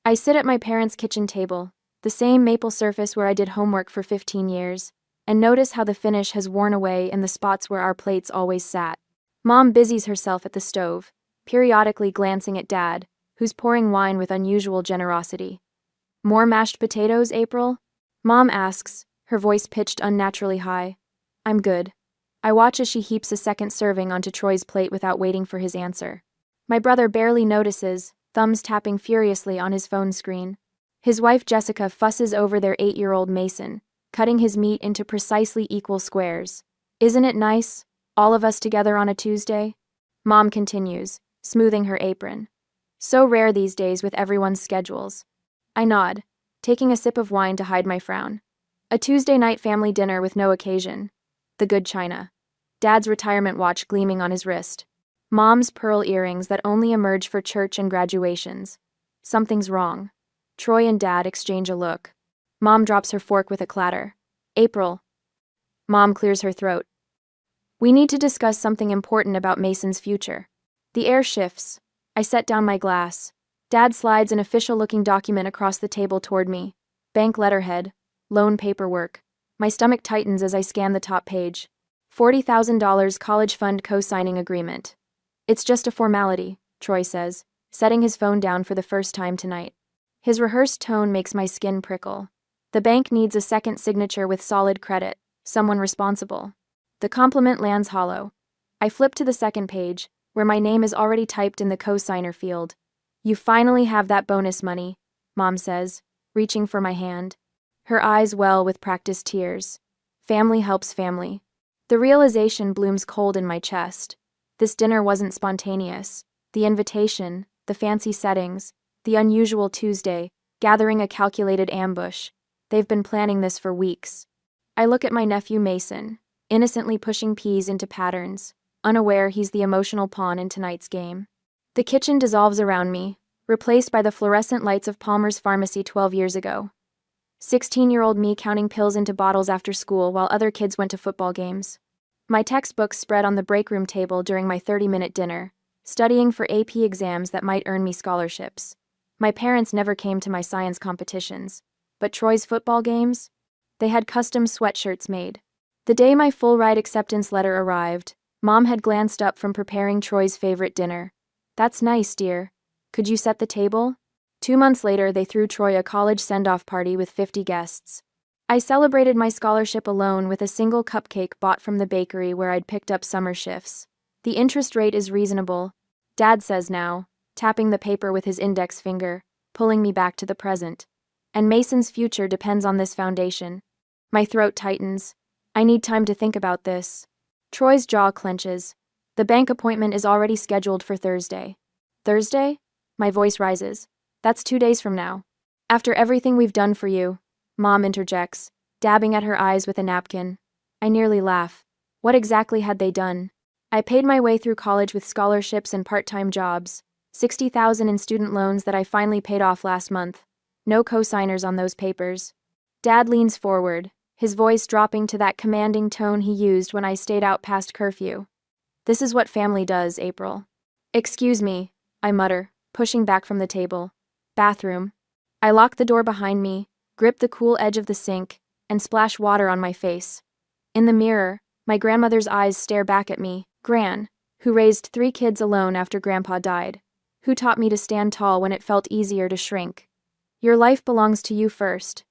I sit at my parents' kitchen table, the same maple surface where I did homework for 15 years, and notice how the finish has worn away in the spots where our plates always sat. Mom busies herself at the stove, periodically glancing at Dad, who's pouring wine with unusual generosity. "More mashed potatoes, April?" Mom asks, her voice pitched unnaturally high. "I'm good." I watch as she heaps a second serving onto Troy's plate without waiting for his answer. My brother barely notices, thumbs tapping furiously on his phone screen. His wife Jessica fusses over their 8-year-old Mason, cutting his meat into precisely equal squares. "Isn't it nice? All of us together on a Tuesday?" Mom continues, smoothing her apron. "So rare these days with everyone's schedules." I nod, taking a sip of wine to hide my frown. A Tuesday night family dinner with no occasion. The good china. Dad's retirement watch gleaming on his wrist. Mom's pearl earrings that only emerge for church and graduations. Something's wrong. Troy and Dad exchange a look. Mom drops her fork with a clatter. "April." Mom clears her throat. "We need to discuss something important about Mason's future." The air shifts. I set down my glass. Dad slides an official-looking document across the table toward me. Bank letterhead. Loan paperwork. My stomach tightens as I scan the top page. $40,000 college fund co-signing agreement. "It's just a formality," Troy says, setting his phone down for the first time tonight. His rehearsed tone makes my skin prickle. The bank needs a second signature with solid credit, someone responsible. The compliment lands hollow. I flip to the second page, where my name is already typed in the co-signer field. "You finally have that bonus money," Mom says, reaching for my hand. Her eyes well with practiced tears. Family helps family. The realization blooms cold in my chest. This dinner wasn't spontaneous. The invitation, the fancy settings, the unusual Tuesday, gathering a calculated ambush. They've been planning this for weeks. I look at my nephew Mason, innocently pushing peas into patterns, unaware he's the emotional pawn in tonight's game. The kitchen dissolves around me, replaced by the fluorescent lights of Palmer's Pharmacy 12 years ago. 16-year-old me counting pills into bottles after school while other kids went to football games. My textbooks spread on the break room table during my 30-minute dinner, studying for AP exams that might earn me scholarships. My parents never came to my science competitions, but Troy's football games? They had custom sweatshirts made. The day my full-ride acceptance letter arrived, Mom had glanced up from preparing Troy's favorite dinner. "That's nice, dear. Could you set the table?" 2 months later, they threw Troy a college send-off party with 50 guests. I celebrated my scholarship alone with a single cupcake bought from the bakery where I'd picked up summer shifts. The interest rate is reasonable, Dad says now, tapping the paper with his index finger, pulling me back to the present. And Mason's future depends on this foundation. My throat tightens. I need time to think about this. Troy's jaw clenches. The bank appointment is already scheduled for Thursday. Thursday? My voice rises. That's 2 days from now. "After everything we've done for you," Mom interjects, dabbing at her eyes with a napkin. I nearly laugh. What exactly had they done? I paid my way through college with scholarships and part-time jobs, $60,000 in student loans that I finally paid off last month. No co-signers on those papers. Dad leans forward, his voice dropping to that commanding tone he used when I stayed out past curfew. "This is what family does, April." "Excuse me," I mutter, pushing back from the table. "Bathroom." I lock the door behind me, grip the cool edge of the sink, and splash water on my face. In the mirror, my grandmother's eyes stare back at me, Gran, who raised 3 kids alone after Grandpa died, who taught me to stand tall when it felt easier to shrink. "Your life belongs to you first."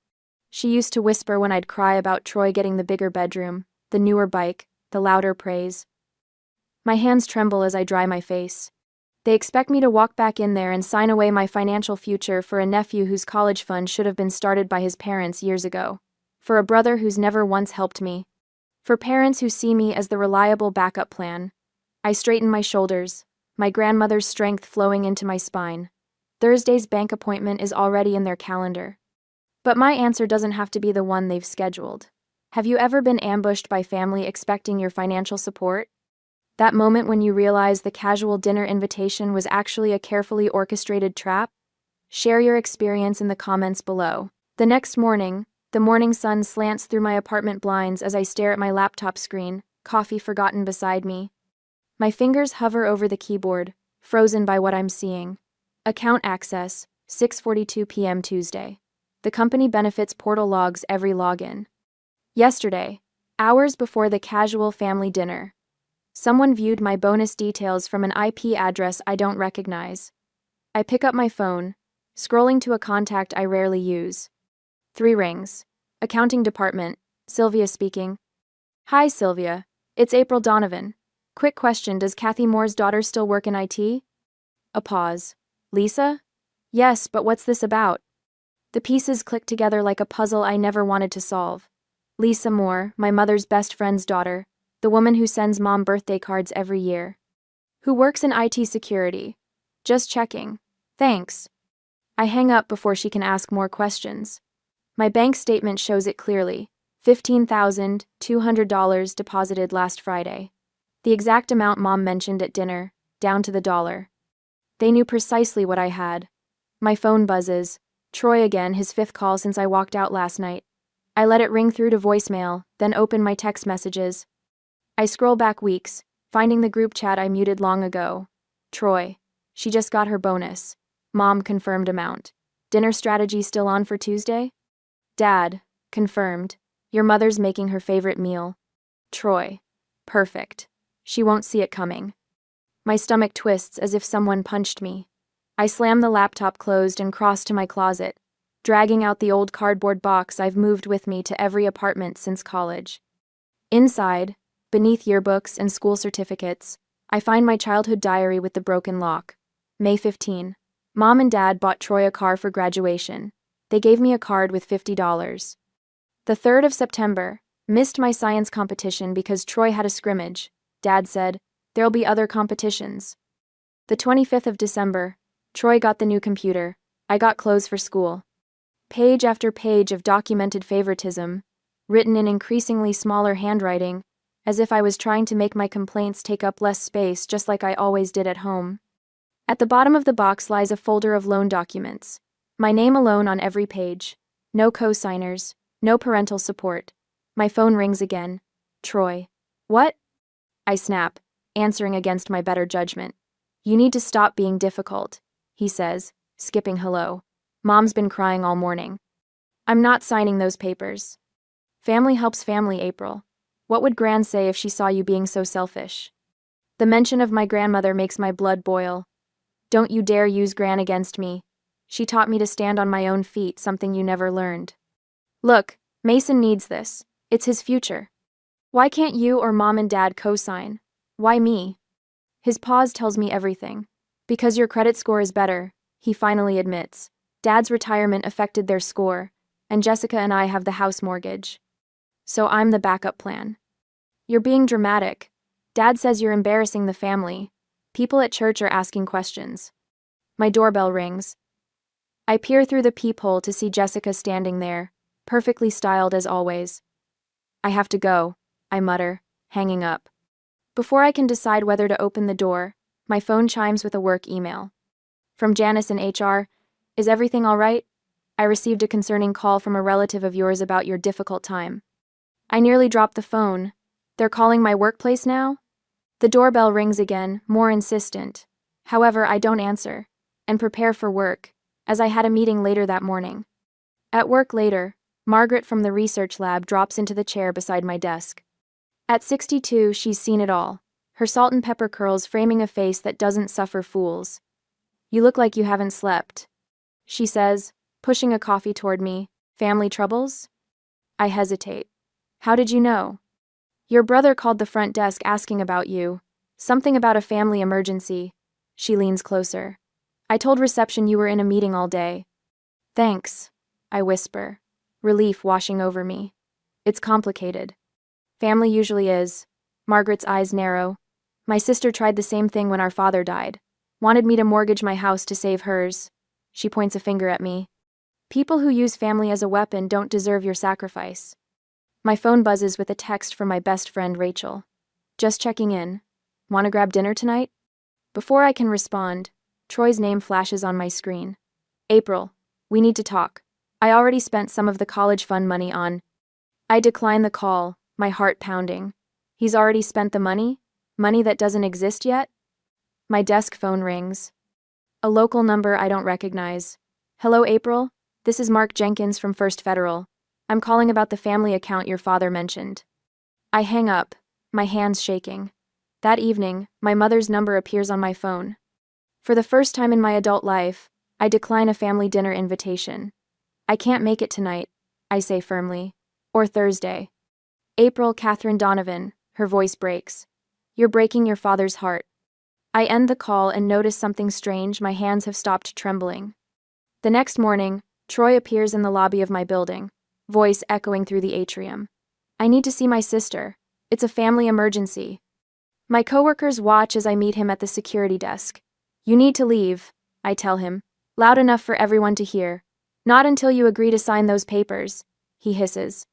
She used to whisper when I'd cry about Troy getting the bigger bedroom, the newer bike, the louder praise. My hands tremble as I dry my face. They expect me to walk back in there and sign away my financial future for a nephew whose college fund should have been started by his parents years ago. For a brother who's never once helped me. For parents who see me as the reliable backup plan. I straighten my shoulders, my grandmother's strength flowing into my spine. Thursday's bank appointment is already in their calendar. But my answer doesn't have to be the one they've scheduled. Have you ever been ambushed by family expecting your financial support? That moment when you realize the casual dinner invitation was actually a carefully orchestrated trap? Share your experience in the comments below. The next morning, the morning sun slants through my apartment blinds as I stare at my laptop screen, coffee forgotten beside me. My fingers hover over the keyboard, frozen by what I'm seeing. Account access, 6:42 p.m. Tuesday. The company benefits portal logs every login. Yesterday, hours before the casual family dinner, someone viewed my bonus details from an IP address I don't recognize. I pick up my phone, scrolling to a contact I rarely use. 3 rings. Accounting department, Sylvia speaking. Hi, Sylvia. It's April Donovan. Quick question, does Kathy Moore's daughter still work in IT? A pause. Lisa? Yes, but what's this about? The pieces click together like a puzzle I never wanted to solve. Lisa Moore, my mother's best friend's daughter, the woman who sends mom birthday cards every year. Who works in IT security. Just checking. Thanks. I hang up before she can ask more questions. My bank statement shows it clearly. $15,200 deposited last Friday. The exact amount Mom mentioned at dinner, down to the dollar. They knew precisely what I had. My phone buzzes. Troy again, his 5th call since I walked out last night. I let it ring through to voicemail, then open my text messages. I scroll back weeks, finding the group chat I muted long ago. Troy. She just got her bonus. Mom confirmed amount. Dinner strategy still on for Tuesday? Dad. Confirmed. Your mother's making her favorite meal. Troy. Perfect. She won't see it coming. My stomach twists as if someone punched me. I slam the laptop closed and cross to my closet, dragging out the old cardboard box I've moved with me to every apartment since college. Inside, beneath yearbooks and school certificates, I find my childhood diary with the broken lock. May 15. Mom and Dad bought Troy a car for graduation. They gave me a card with $50. The 3rd of September, missed my science competition because Troy had a scrimmage. Dad said, there'll be other competitions. The 25th of December, Troy got the new computer. I got clothes for school. Page after page of documented favoritism, written in increasingly smaller handwriting, as if I was trying to make my complaints take up less space just like I always did at home. At the bottom of the box lies a folder of loan documents. My name alone on every page. No co-signers, no parental support. My phone rings again. Troy. What? I snap, answering against my better judgment. You need to stop being difficult, he says, skipping hello. Mom's been crying all morning. I'm not signing those papers. Family helps family, April. What would Gran say if she saw you being so selfish? The mention of my grandmother makes my blood boil. Don't you dare use Gran against me. She taught me to stand on my own feet, something you never learned. Look, Mason needs this. It's his future. Why can't you or Mom and Dad co-sign? Why me? His pause tells me everything. Because your credit score is better, he finally admits. Dad's retirement affected their score, and Jessica and I have the house mortgage. So I'm the backup plan. You're being dramatic. Dad says you're embarrassing the family. People at church are asking questions. My doorbell rings. I peer through the peephole to see Jessica standing there, perfectly styled as always. I have to go, I mutter, hanging up. Before I can decide whether to open the door, my phone chimes with a work email. From Janice in HR, is everything all right? I received a concerning call from a relative of yours about your difficult time. I nearly dropped the phone. They're calling my workplace now? The doorbell rings again, more insistent. However, I don't answer, and prepare for work, as I had a meeting later that morning. At work later, Margaret from the research lab drops into the chair beside my desk. At 62, she's seen it all, her salt and pepper curls framing a face that doesn't suffer fools. You look like you haven't slept, she says, pushing a coffee toward me. Family troubles? I hesitate. How did you know? Your brother called the front desk asking about you. Something about a family emergency. She leans closer. I told reception you were in a meeting all day. Thanks, I whisper, relief washing over me. It's complicated. Family usually is. Margaret's eyes narrow. My sister tried the same thing when our father died. Wanted me to mortgage my house to save hers. She points a finger at me. People who use family as a weapon don't deserve your sacrifice. My phone buzzes with a text from my best friend Rachel. Just checking in. Want to grab dinner tonight? Before I can respond, Troy's name flashes on my screen. April, we need to talk. I already spent some of the college fund money on. I decline the call, my heart pounding. He's already spent the money? Money that doesn't exist yet? My desk phone rings. A local number I don't recognize. Hello, April. This is Mark Jenkins from First Federal. I'm calling about the family account your father mentioned. I hang up, my hands shaking. That evening, my mother's number appears on my phone. For the first time in my adult life, I decline a family dinner invitation. I can't make it tonight, I say firmly. Or Thursday. April Catherine Donovan, her voice breaks. You're breaking your father's heart. I end the call and notice something strange. My hands have stopped trembling. The next morning, Troy appears in the lobby of my building, voice echoing through the atrium. I need to see my sister. It's a family emergency. My coworkers watch as I meet him at the security desk. You need to leave, I tell him, loud enough for everyone to hear. Not until you agree to sign those papers, he hisses.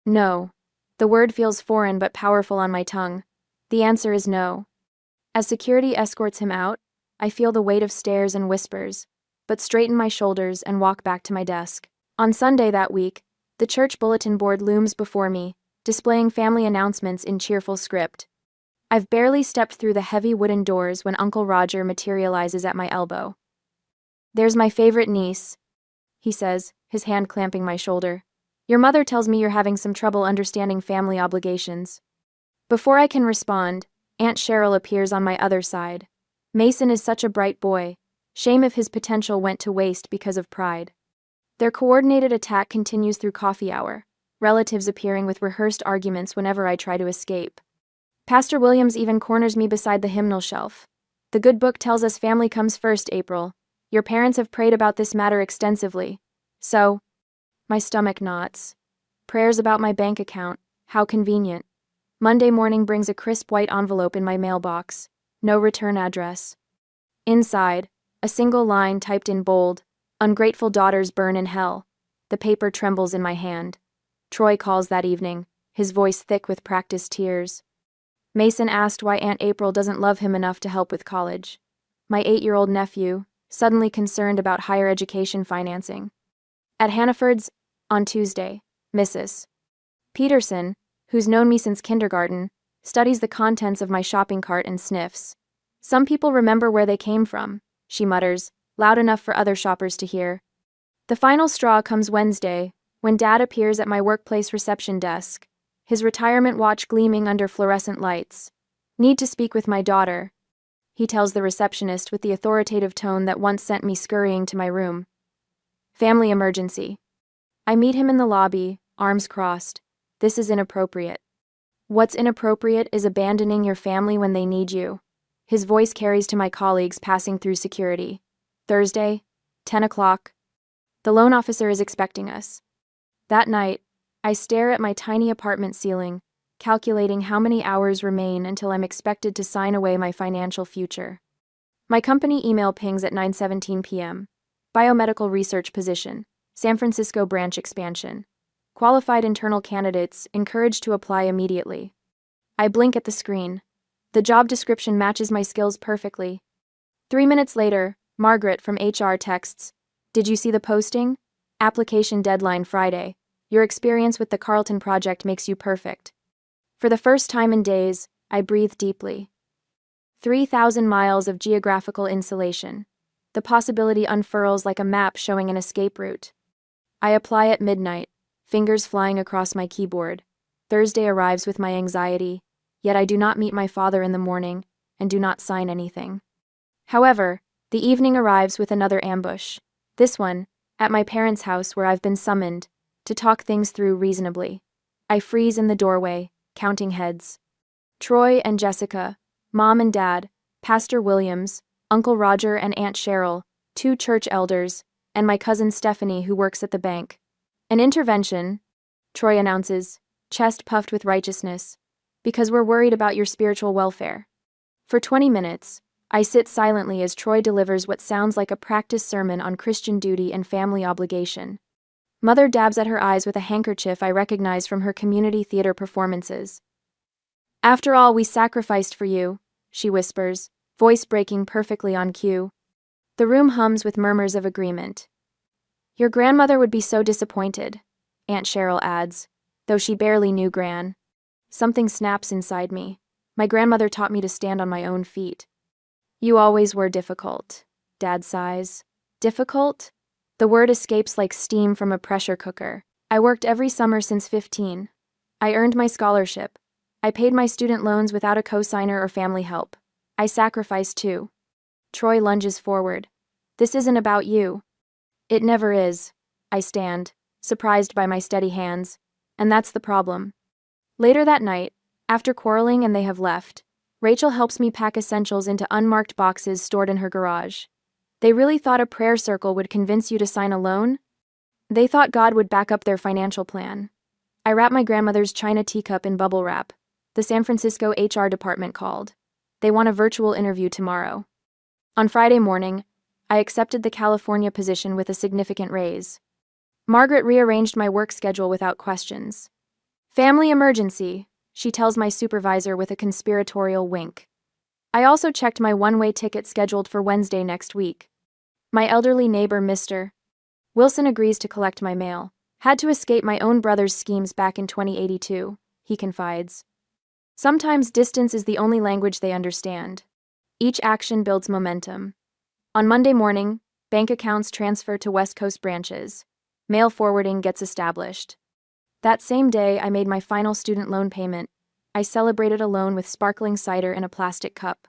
No. The word feels foreign but powerful on my tongue. The answer is no. As security escorts him out, I feel the weight of stares and whispers, but straighten my shoulders and walk back to my desk. On Sunday that week, the church bulletin board looms before me, displaying family announcements in cheerful script. I've barely stepped through the heavy wooden doors when Uncle Roger materializes at my elbow. There's my favorite niece, he says, his hand clamping my shoulder. Your mother tells me you're having some trouble understanding family obligations. Before I can respond, Aunt Cheryl appears on my other side. Mason is such a bright boy. Shame if his potential went to waste because of pride. Their coordinated attack continues through coffee hour, relatives appearing with rehearsed arguments whenever I try to escape. Pastor Williams even corners me beside the hymnal shelf. The good book tells us family comes first, April. Your parents have prayed about this matter extensively. So, my stomach knots. Prayers about my bank account. How convenient. Monday morning brings a crisp white envelope in my mailbox. No return address. Inside, a single line typed in bold. Ungrateful daughters burn in hell. The paper trembles in my hand. Troy calls that evening, his voice thick with practiced tears. Mason asked why Aunt April doesn't love him enough to help with college. My 8-year-old nephew, suddenly concerned about higher education financing. At Hannaford's, on Tuesday, Mrs. Peterson, who's known me since kindergarten, studies the contents of my shopping cart and sniffs. Some people remember where they came from, she mutters, loud enough for other shoppers to hear. The final straw comes Wednesday, when Dad appears at my workplace reception desk, his retirement watch gleaming under fluorescent lights. Need to speak with my daughter, he tells the receptionist with the authoritative tone that once sent me scurrying to my room. Family emergency. I meet him in the lobby, arms crossed. This is inappropriate. What's inappropriate is abandoning your family when they need you. His voice carries to my colleagues passing through security. Thursday, 10 o'clock. The loan officer is expecting us. That night, I stare at my tiny apartment ceiling, calculating how many hours remain until I'm expected to sign away my financial future. My company email pings at 9:17 p.m. Biomedical research position, San Francisco branch expansion. Qualified internal candidates encouraged to apply immediately. I blink at the screen. The job description matches my skills perfectly. 3 minutes later, Margaret from HR texts, "Did you see the posting? Application deadline Friday. Your experience with the Carlton project makes you perfect." For the first time in days, I breathe deeply. 3,000 miles of geographical insulation. The possibility unfurls like a map showing an escape route. I apply at midnight, fingers flying across my keyboard. Thursday arrives with my anxiety, yet I do not meet my father in the morning and do not sign anything. However, the evening arrives with another ambush. This one, at my parents' house where I've been summoned to talk things through reasonably. I freeze in the doorway, counting heads. Troy and Jessica, Mom and Dad, Pastor Williams, Uncle Roger and Aunt Cheryl, 2 church elders, and my cousin Stephanie who works at the bank. An intervention, Troy announces, chest puffed with righteousness, because we're worried about your spiritual welfare. For 20 minutes, I sit silently as Troy delivers what sounds like a practice sermon on Christian duty and family obligation. Mother dabs at her eyes with a handkerchief I recognize from her community theater performances. "After all we sacrificed for you," she whispers, voice breaking perfectly on cue. The room hums with murmurs of agreement. "Your grandmother would be so disappointed," Aunt Cheryl adds, though she barely knew Gran. Something snaps inside me. My grandmother taught me to stand on my own feet. "You always were difficult," Dad sighs. "Difficult?" The word escapes like steam from a pressure cooker. I worked every summer since 15. I earned my scholarship. I paid my student loans without a cosigner or family help. I sacrificed too. Troy lunges forward. This isn't about you. It never is. I stand, surprised by my steady hands. And that's the problem. Later that night, after quarreling and they have left, Rachel helps me pack essentials into unmarked boxes stored in her garage. They really thought a prayer circle would convince you to sign a loan? They thought God would back up their financial plan. I wrap my grandmother's china teacup in bubble wrap. The San Francisco HR department called. They want a virtual interview tomorrow. On Friday morning, I accepted the California position with a significant raise. Margaret rearranged my work schedule without questions. Family emergency, she tells my supervisor with a conspiratorial wink. I also checked my one-way ticket scheduled for Wednesday next week. My elderly neighbor, Mr. Wilson, agrees to collect my mail. Had to escape my own brother's schemes back in 2082, he confides. Sometimes distance is the only language they understand. Each action builds momentum. On Monday morning, bank accounts transfer to West Coast branches. Mail forwarding gets established. That same day, I made my final student loan payment. I celebrated alone with sparkling cider in a plastic cup.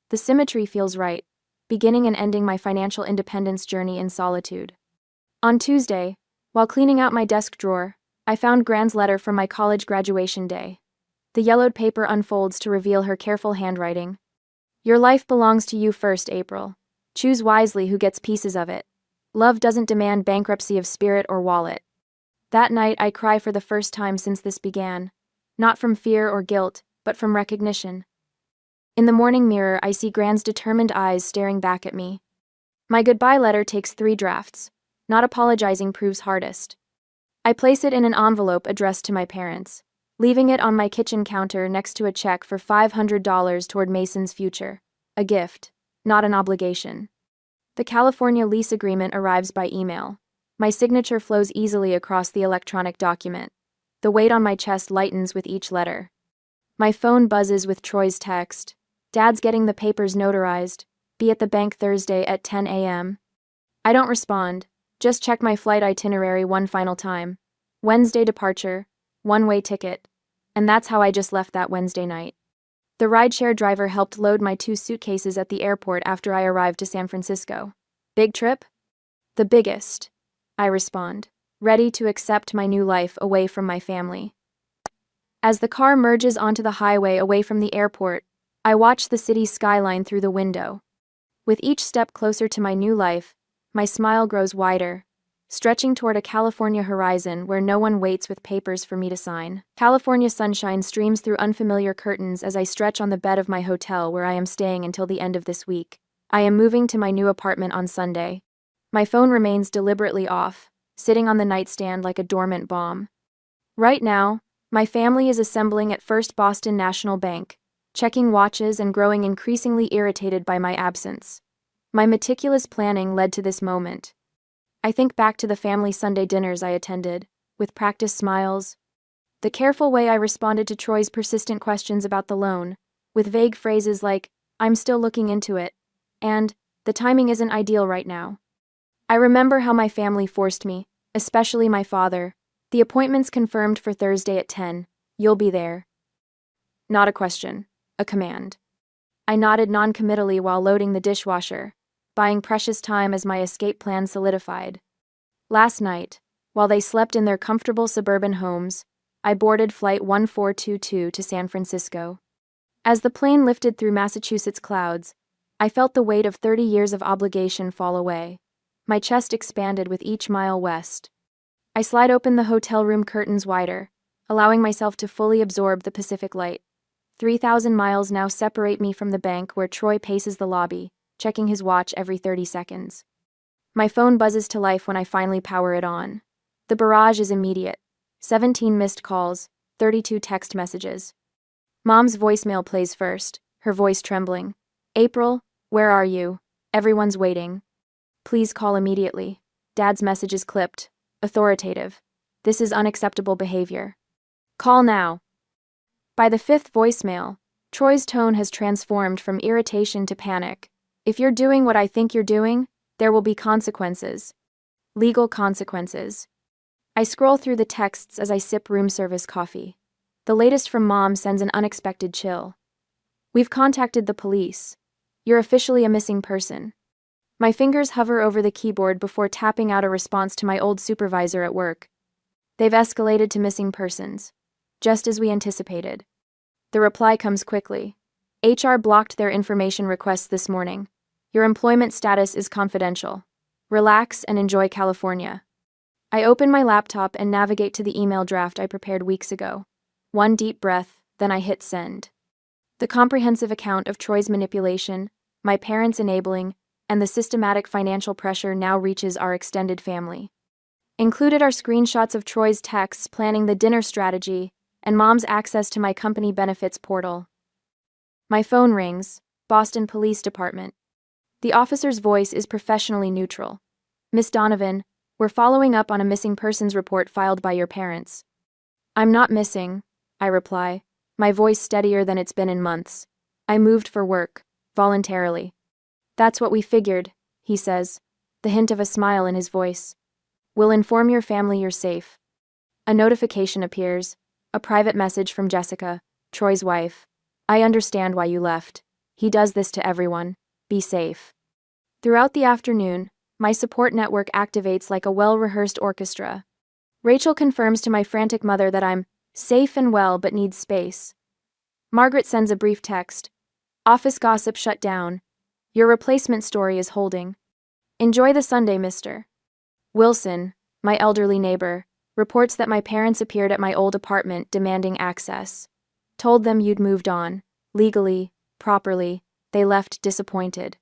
The symmetry feels right, beginning and ending my financial independence journey in solitude. On Tuesday, while cleaning out my desk drawer, I found Gran's letter from my college graduation day. The yellowed paper unfolds to reveal her careful handwriting. Your life belongs to you first, April. Choose wisely who gets pieces of it. Love doesn't demand bankruptcy of spirit or wallet. That night, I cry for the first time since this began. Not from fear or guilt, but from recognition. In the morning mirror, I see Gran's determined eyes staring back at me. My goodbye letter takes 3 drafts. Not apologizing proves hardest. I place it in an envelope addressed to my parents, leaving it on my kitchen counter next to a check for $500 toward Mason's future. A gift, not an obligation. The California lease agreement arrives by email. My signature flows easily across the electronic document. The weight on my chest lightens with each letter. My phone buzzes with Troy's text. Dad's getting the papers notarized. Be at the bank Thursday at 10 a.m. I don't respond. Just check my flight itinerary one final time. Wednesday departure, one-way ticket. And that's how I just left that Wednesday night. The rideshare driver helped load my 2 suitcases at the airport after I arrived to San Francisco. Big trip? The biggest. I respond, ready to accept my new life away from my family. As the car merges onto the highway away from the airport, I watch the city's skyline through the window. With each step closer to my new life, my smile grows wider, stretching toward a California horizon where no one waits with papers for me to sign. California sunshine streams through unfamiliar curtains as I stretch on the bed of my hotel where I am staying until the end of this week. I am moving to my new apartment on Sunday. My phone remains deliberately off, sitting on the nightstand like a dormant bomb. Right now, my family is assembling at First Boston National Bank, checking watches and growing increasingly irritated by my absence. My meticulous planning led to this moment. I think back to the family Sunday dinners I attended, with practiced smiles. The careful way I responded to Troy's persistent questions about the loan, with vague phrases like, "I'm still looking into it," and, "The timing isn't ideal right now." I remember how my family forced me, especially my father. "The appointment's confirmed for Thursday at 10. You'll be there." Not a question, a command. I nodded non-committally while loading the dishwasher, buying precious time as my escape plan solidified. Last night, while they slept in their comfortable suburban homes, I boarded Flight 1422 to San Francisco. As the plane lifted through Massachusetts clouds, I felt the weight of 30 years of obligation fall away. My chest expanded with each mile west. I slide open the hotel room curtains wider, allowing myself to fully absorb the Pacific light. 3,000 miles now separate me from the bank where Troy paces the lobby, checking his watch every 30 seconds. My phone buzzes to life when I finally power it on. The barrage is immediate. 17 missed calls, 32 text messages. Mom's voicemail plays first, her voice trembling. "April, where are you? Everyone's waiting. Please call immediately." Dad's message is clipped, authoritative. "This is unacceptable behavior. Call now." By the 5th voicemail, Troy's tone has transformed from irritation to panic. "If you're doing what I think you're doing, there will be consequences." Legal consequences. I scroll through the texts as I sip room service coffee. The latest from Mom sends an unexpected chill. We've contacted the police. You're officially a missing person. My fingers hover over the keyboard before tapping out a response to my old supervisor at work. They've escalated to missing persons. Just as we anticipated. The reply comes quickly. HR blocked their information requests this morning. Your employment status is confidential. Relax and enjoy California. I open my laptop and navigate to the email draft I prepared weeks ago. One deep breath, then I hit send. The comprehensive account of Troy's manipulation, my parents' enabling, and the systematic financial pressure now reaches our extended family. Included are screenshots of Troy's texts planning the dinner strategy and Mom's access to my company benefits portal. My phone rings, Boston Police Department. The officer's voice is professionally neutral. Miss Donovan, we're following up on a missing persons report filed by your parents. I'm not missing, I reply, my voice steadier than it's been in months. I moved for work, voluntarily. That's what we figured, he says, the hint of a smile in his voice. We'll inform your family you're safe. A notification appears, a private message from Jessica, Troy's wife. I understand why you left. He does this to everyone. Be safe. Throughout the afternoon, my support network activates like a well-rehearsed orchestra. Rachel confirms to my frantic mother that I'm safe and well but need space. Margaret sends a brief text. Office gossip shut down. Your replacement story is holding. Enjoy the Sunday, mister. Wilson, my elderly neighbor, reports that my parents appeared at my old apartment demanding access. Told them you'd moved on. Legally, properly, they left disappointed.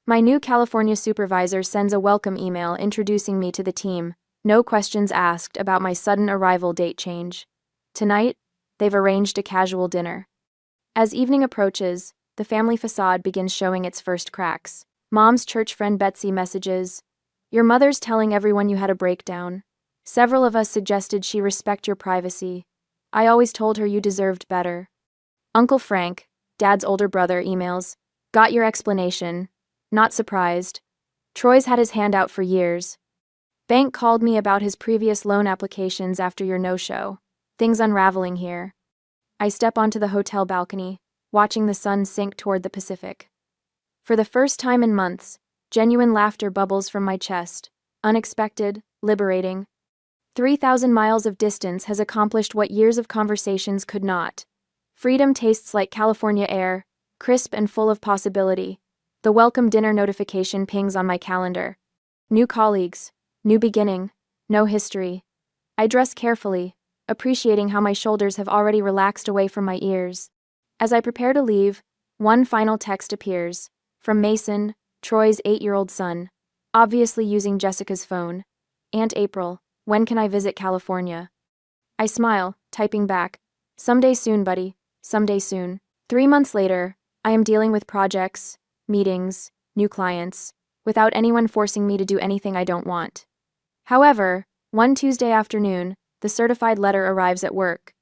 My new California supervisor sends a welcome email introducing me to the team, no questions asked about my sudden arrival date change. Tonight, they've arranged a casual dinner. As evening approaches, the family facade begins showing its first cracks. Mom's church friend Betsy messages, your mother's telling everyone you had a breakdown. Several of us suggested she respect your privacy. I always told her you deserved better. Uncle Frank, Dad's older brother, emails, got your explanation. Not surprised. Troy's had his hand out for years. Bank called me about his previous loan applications after your no-show. Things unraveling here. I step onto the hotel balcony, watching the sun sink toward the Pacific. For the first time in months, genuine laughter bubbles from my chest. Unexpected, liberating. 3,000 miles of distance has accomplished what years of conversations could not. Freedom tastes like California air, crisp and full of possibility. The welcome dinner notification pings on my calendar. New colleagues, new beginning, no history. I dress carefully, appreciating how my shoulders have already relaxed away from my ears. As I prepare to leave, one final text appears, from Mason, Troy's 8-year-old son, obviously using Jessica's phone. Aunt April, when can I visit California? I smile, typing back, someday soon, buddy, someday soon. 3 months later, I am dealing with projects, meetings, new clients, without anyone forcing me to do anything I don't want. However, one Tuesday afternoon, the certified letter arrives at work.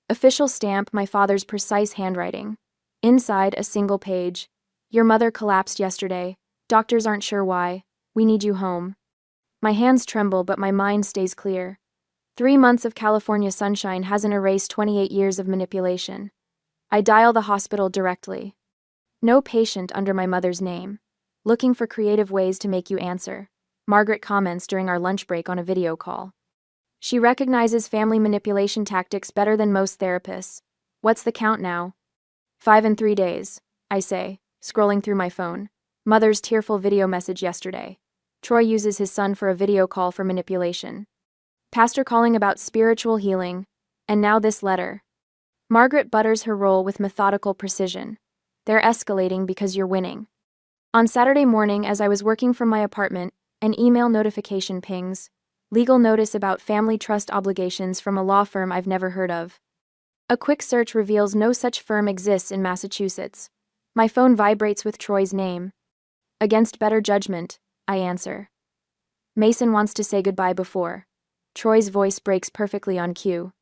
Official stamp, my father's precise handwriting. Inside, a single page. Your mother collapsed yesterday. Doctors aren't sure why. We need you home. My hands tremble, but my mind stays clear. 3 months of California sunshine hasn't erased 28 years of manipulation. I dial the hospital directly. No patient under my mother's name. Looking for creative ways to make you answer. Margaret comments during our lunch break on a video call. She recognizes family manipulation tactics better than most therapists. What's the count now? 5 and 3 days, I say, scrolling through my phone. Mother's tearful video message yesterday. Troy uses his son for a video call for manipulation. Pastor calling about spiritual healing. And now this letter. Margaret butters her roll with methodical precision. They're escalating because you're winning. On Saturday morning, as I was working from my apartment, an email notification pings. Legal notice about family trust obligations from a law firm I've never heard of. A quick search reveals no such firm exists in Massachusetts. My phone vibrates with Troy's name. Against better judgment, I answer. Mason wants to say goodbye before. Troy's voice breaks perfectly on cue.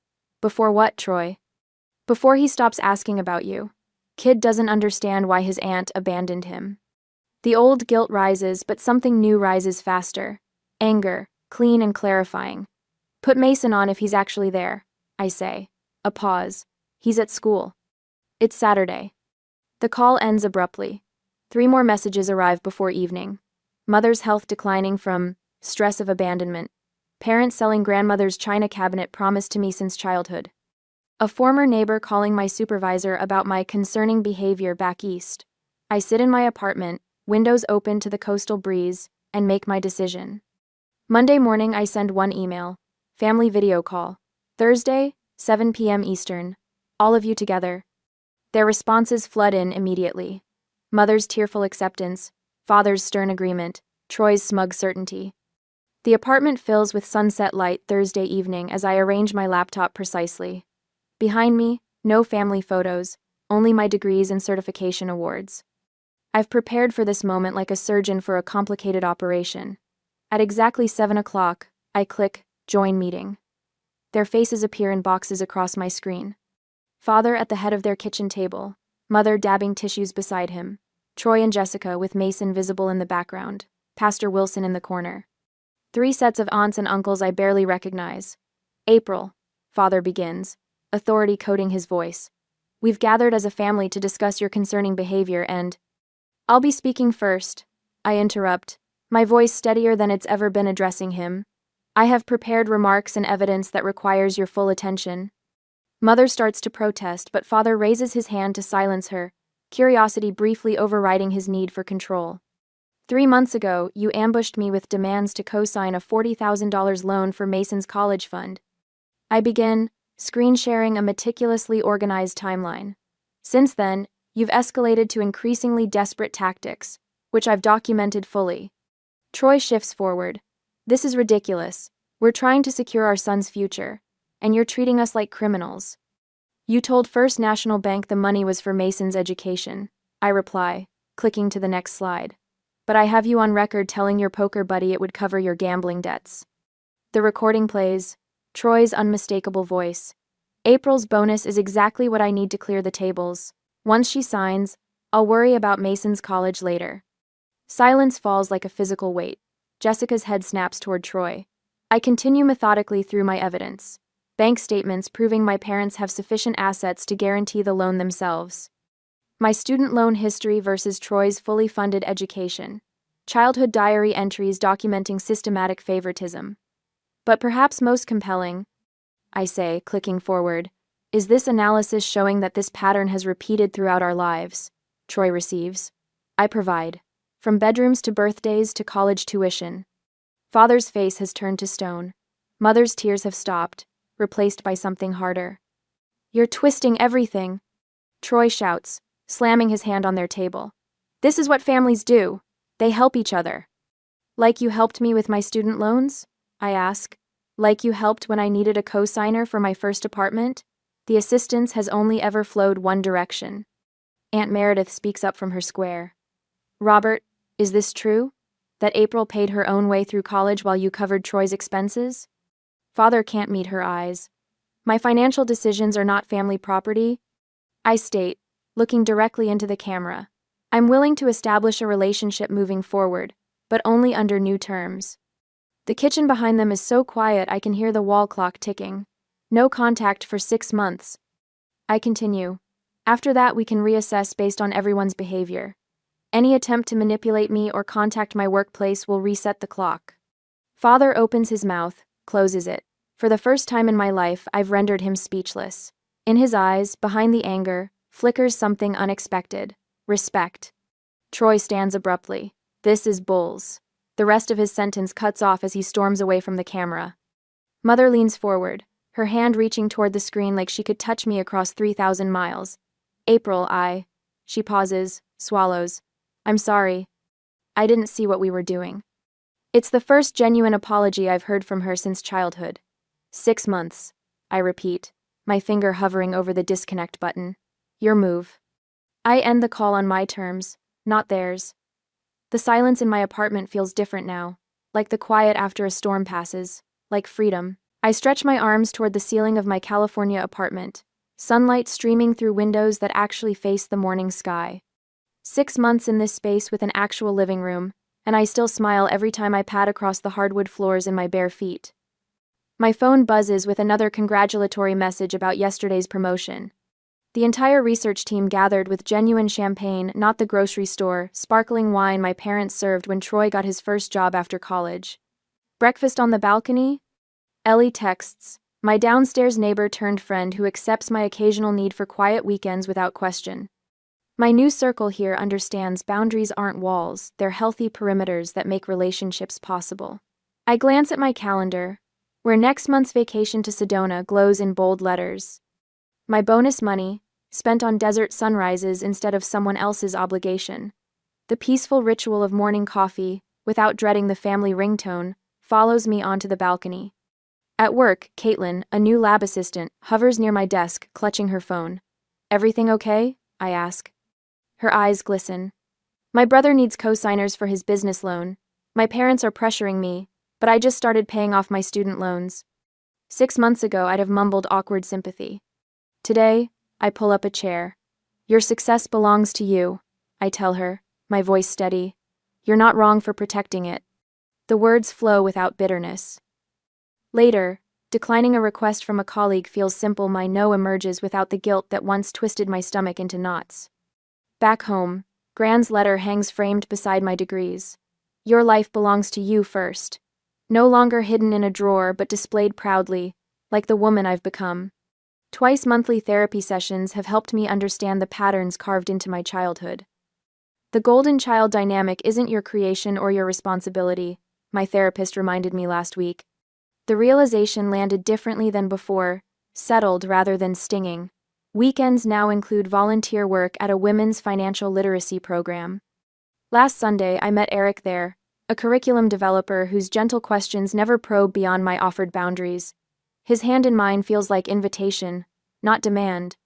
Before what, Troy? Before he stops asking about you. Kid doesn't understand why his aunt abandoned him. The old guilt rises, but something new rises faster. Anger, clean and clarifying. Put Mason on if he's actually there, I say. A pause. He's at school. It's Saturday. The call ends abruptly. 3 more messages arrive before evening. Mother's health declining from stress of abandonment. Parents selling grandmother's china cabinet promised to me since childhood. A former neighbor calling my supervisor about my concerning behavior back east. I sit in my apartment, windows open to the coastal breeze, and make my decision. Monday morning I send one email. Family video call. Thursday, 7 p.m. Eastern. All of you together. Their responses flood in immediately. Mother's tearful acceptance, father's stern agreement, Troy's smug certainty. The apartment fills with sunset light Thursday evening as I arrange my laptop precisely. Behind me, no family photos, only my degrees and certification awards. I've prepared for this moment like a surgeon for a complicated operation. At exactly 7 o'clock, I click Join Meeting. Their faces appear in boxes across my screen. Father at the head of their kitchen table, mother dabbing tissues beside him, Troy and Jessica with Mason visible in the background, Pastor Wilson in the corner. 3 sets of aunts and uncles I barely recognize. April, father begins, authority coating his voice. We've gathered as a family to discuss your concerning behavior and… I'll be speaking first, I interrupt, my voice steadier than it's ever been addressing him. I have prepared remarks and evidence that requires your full attention. Mother starts to protest, but father raises his hand to silence her, curiosity briefly overriding his need for control. 3 months ago, you ambushed me with demands to co-sign a $40,000 loan for Mason's college fund. I begin, screen sharing a meticulously organized timeline. Since then, you've escalated to increasingly desperate tactics, which I've documented fully. Troy shifts forward. This is ridiculous. We're trying to secure our son's future, and you're treating us like criminals. You told First National Bank the money was for Mason's education, I reply, clicking to the next slide. But I have you on record telling your poker buddy it would cover your gambling debts. The recording plays, Troy's unmistakable voice. April's bonus is exactly what I need to clear the tables. Once she signs, I'll worry about Mason's college later. Silence falls like a physical weight. Jessica's head snaps toward Troy. I continue methodically through my evidence. Bank statements proving my parents have sufficient assets to guarantee the loan themselves. My student loan history versus Troy's fully funded education. Childhood diary entries documenting systematic favoritism. But perhaps most compelling, I say, clicking forward, is this analysis showing that this pattern has repeated throughout our lives. Troy receives. I provide. From bedrooms to birthdays to college tuition. Father's face has turned to stone. Mother's tears have stopped, replaced by something harder. You're twisting everything, Troy shouts, slamming his hand on their table. This is what families do. They help each other. Like you helped me with my student loans? I ask. Like you helped when I needed a co-signer for my first apartment? The assistance has only ever flowed one direction. Aunt Meredith speaks up from her square. Robert, is this true? That April paid her own way through college while you covered Troy's expenses? Father can't meet her eyes. My financial decisions are not family property. I state, looking directly into the camera. I'm willing to establish a relationship moving forward, but only under new terms. The kitchen behind them is so quiet I can hear the wall clock ticking. No contact for 6 months. I continue. After that we can reassess based on everyone's behavior. Any attempt to manipulate me or contact my workplace will reset the clock. Father opens his mouth, closes it. For the first time in my life, I've rendered him speechless. In his eyes, behind the anger, flickers something unexpected. Respect. Troy stands abruptly. This is bulls. The rest of his sentence cuts off as he storms away from the camera. Mother leans forward, her hand reaching toward the screen like she could touch me across 3,000 miles. April, She pauses, swallows. I'm sorry. I didn't see what we were doing. It's the first genuine apology I've heard from her since childhood. 6 months, I repeat, my finger hovering over the disconnect button. Your move. I end the call on my terms, not theirs. The silence in my apartment feels different now, like the quiet after a storm passes, like freedom. I stretch my arms toward the ceiling of my California apartment, sunlight streaming through windows that actually face the morning sky. 6 months in this space with an actual living room, and I still smile every time I pad across the hardwood floors in my bare feet. My phone buzzes with another congratulatory message about yesterday's promotion. The entire research team gathered with genuine champagne, not the grocery store, sparkling wine my parents served when Troy got his first job after college. Breakfast on the balcony? Ellie texts, my downstairs neighbor turned friend who accepts my occasional need for quiet weekends without question. My new circle here understands boundaries aren't walls, they're healthy perimeters that make relationships possible. I glance at my calendar, where next month's vacation to Sedona glows in bold letters. My bonus money, spent on desert sunrises instead of someone else's obligation. The peaceful ritual of morning coffee, without dreading the family ringtone, follows me onto the balcony. At work, Caitlin, a new lab assistant, hovers near my desk, clutching her phone. Everything okay? I ask. Her eyes glisten. My brother needs co-signers for his business loan. My parents are pressuring me, but I just started paying off my student loans. 6 months ago, I'd have mumbled awkward sympathy. Today, I pull up a chair. Your success belongs to you, I tell her, my voice steady. You're not wrong for protecting it. The words flow without bitterness. Later, declining a request from a colleague feels simple. My no emerges without the guilt that once twisted my stomach into knots. Back home, Gran's letter hangs framed beside my degrees. Your life belongs to you first. No longer hidden in a drawer but displayed proudly, like the woman I've become. Twice monthly therapy sessions have helped me understand the patterns carved into my childhood. The golden child dynamic isn't your creation or your responsibility, my therapist reminded me last week. The realization landed differently than before, settled rather than stinging. Weekends now include volunteer work at a women's financial literacy program. Last Sunday, I met Eric there, a curriculum developer whose gentle questions never probe beyond my offered boundaries. His hand in mine feels like invitation, not demand.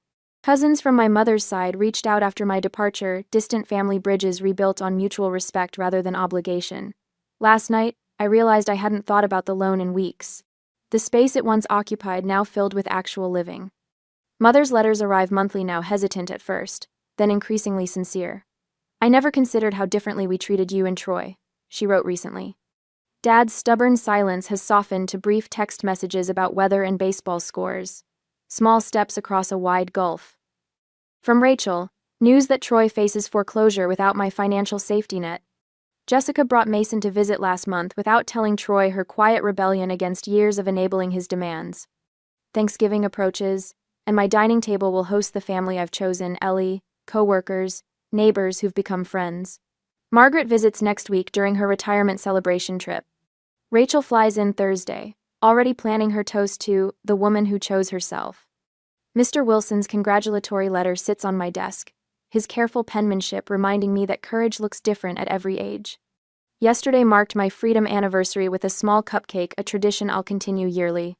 Cousins from my mother's side reached out after my departure, distant family bridges rebuilt on mutual respect rather than obligation. Last night, I realized I hadn't thought about the loan in weeks. The space it once occupied now filled with actual living. Mother's letters arrive monthly now, hesitant at first, then increasingly sincere. I never considered how differently we treated you and Troy, she wrote recently. Dad's stubborn silence has softened to brief text messages about weather and baseball scores. Small steps across a wide gulf. From Rachel, news that Troy faces foreclosure without my financial safety net. Jessica brought Mason to visit last month without telling Troy her quiet rebellion against years of enabling his demands. Thanksgiving approaches, and my dining table will host the family I've chosen, Ellie, co-workers, neighbors who've become friends. Margaret visits next week during her retirement celebration trip. Rachel flies in Thursday, already planning her toast to the woman who chose herself. Mr. Wilson's congratulatory letter sits on my desk, his careful penmanship reminding me that courage looks different at every age. Yesterday marked my freedom anniversary with a small cupcake, a tradition I'll continue yearly.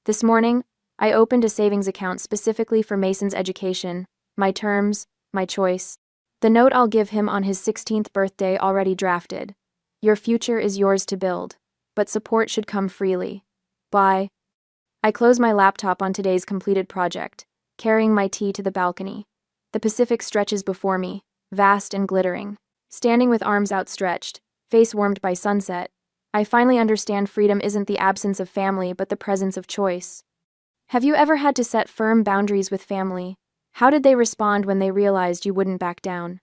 This morning, I opened a savings account specifically for Mason's education, my terms, my choice. The note I'll give him on his 16th birthday already drafted. Your future is yours to build, but support should come freely. Bye. I close my laptop on today's completed project, carrying my tea to the balcony. The Pacific stretches before me, vast and glittering. Standing with arms outstretched, face warmed by sunset, I finally understand freedom isn't the absence of family but the presence of choice. Have you ever had to set firm boundaries with family? How did they respond when they realized you wouldn't back down?